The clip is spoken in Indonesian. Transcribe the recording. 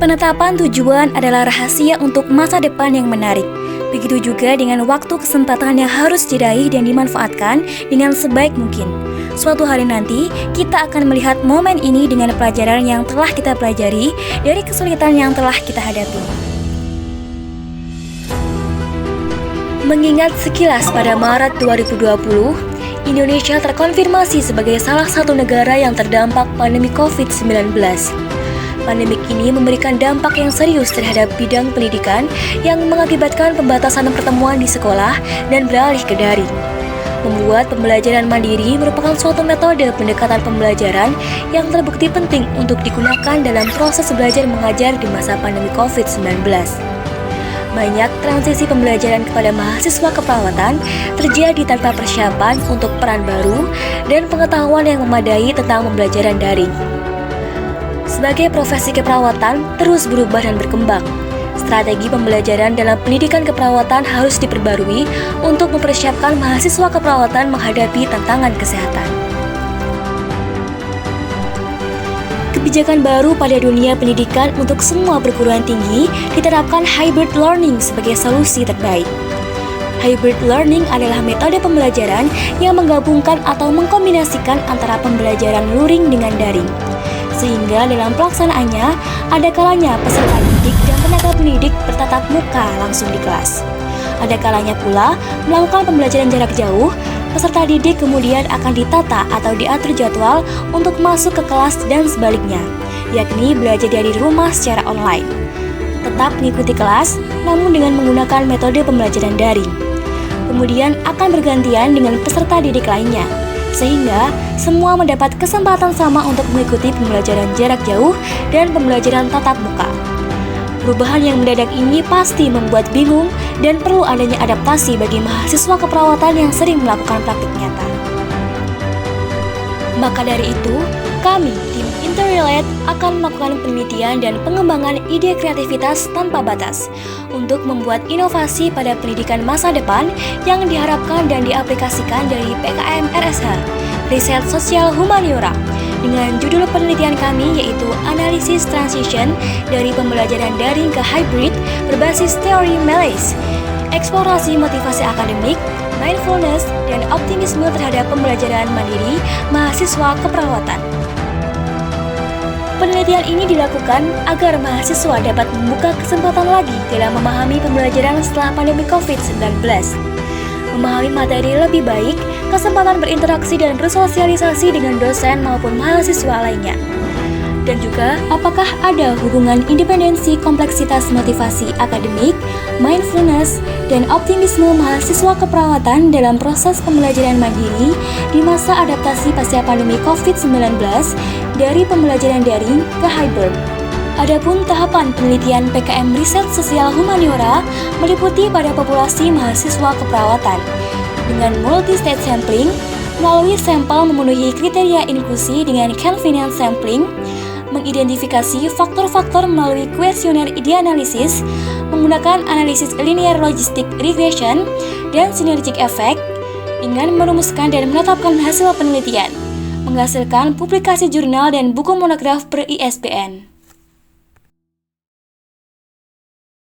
Penetapan tujuan adalah rahasia untuk masa depan yang menarik. Begitu juga dengan waktu kesempatan yang harus diraih dan dimanfaatkan dengan sebaik mungkin. Suatu hari nanti, kita akan melihat momen ini dengan pelajaran yang telah kita pelajari dari kesulitan yang telah kita hadapi. Mengingat sekilas pada Maret 2020, Indonesia terkonfirmasi sebagai salah satu negara yang terdampak pandemi COVID-19. Pandemik ini memberikan dampak yang serius terhadap bidang pendidikan yang mengakibatkan pembatasan pertemuan di sekolah dan beralih ke daring. Membuat pembelajaran mandiri merupakan suatu metode pendekatan pembelajaran yang terbukti penting untuk digunakan dalam proses belajar mengajar di masa pandemi COVID-19. Banyak transisi pembelajaran kepada mahasiswa keperawatan terjadi tanpa persiapan untuk peran baru dan pengetahuan yang memadai tentang pembelajaran daring. Sebagai profesi keperawatan terus berubah dan berkembang, strategi pembelajaran dalam pendidikan keperawatan harus diperbarui untuk mempersiapkan mahasiswa keperawatan menghadapi tantangan kesehatan. Kebijakan baru pada dunia pendidikan untuk semua perguruan tinggi diterapkan hybrid learning sebagai solusi terbaik. Hybrid learning adalah metode pembelajaran yang menggabungkan atau mengkombinasikan antara pembelajaran luring dengan daring. Sehingga dalam pelaksanaannya, ada kalanya peserta didik dan tenaga pendidik bertatap muka langsung di kelas. Ada kalanya pula melakukan pembelajaran jarak jauh, peserta didik kemudian akan ditata atau diatur jadwal untuk masuk ke kelas dan sebaliknya, yakni belajar dari rumah secara online. Tetap mengikuti kelas, namun dengan menggunakan metode pembelajaran daring. Kemudian akan bergantian dengan peserta didik lainnya, sehingga semua mendapat kesempatan sama untuk mengikuti pembelajaran jarak jauh dan pembelajaran tatap muka. Perubahan yang mendadak ini pasti membuat bingung dan perlu adanya adaptasi bagi mahasiswa keperawatan yang sering melakukan praktik nyata. Maka dari itu, kami, tim Interrelate, akan melakukan penelitian dan pengembangan ide kreativitas tanpa batas untuk membuat inovasi pada pendidikan masa depan yang diharapkan dan diaplikasikan dari PKM RSH, Riset Sosial Humaniora, dengan judul penelitian kami yaitu Analisis Transition dari Pembelajaran Daring ke Hybrid berbasis teori Malaise, eksplorasi motivasi akademik, mindfulness, dan optimisme terhadap pembelajaran mandiri mahasiswa keperawatan. Penelitian ini dilakukan agar mahasiswa dapat membuka kesempatan lagi dalam memahami pembelajaran setelah pandemi COVID-19, memahami materi lebih baik, kesempatan berinteraksi dan bersosialisasi dengan dosen maupun mahasiswa lainnya. Dan juga, apakah ada hubungan independensi kompleksitas motivasi akademik, mindfulness, dan optimisme mahasiswa keperawatan dalam proses pembelajaran mandiri di masa adaptasi pasca pandemi COVID-19 dari pembelajaran daring ke hybrid. Adapun tahapan penelitian PKM Riset Sosial Humaniora meliputi pada populasi mahasiswa keperawatan dengan multi-stage sampling, melalui sampel memenuhi kriteria inklusi dengan convenience sampling, mengidentifikasi faktor-faktor melalui kuesioner ide-analisis, menggunakan analisis linear logistic regression, dan synergic effect, dengan merumuskan dan menetapkan hasil penelitian, menghasilkan publikasi jurnal dan buku monograf per ISBN.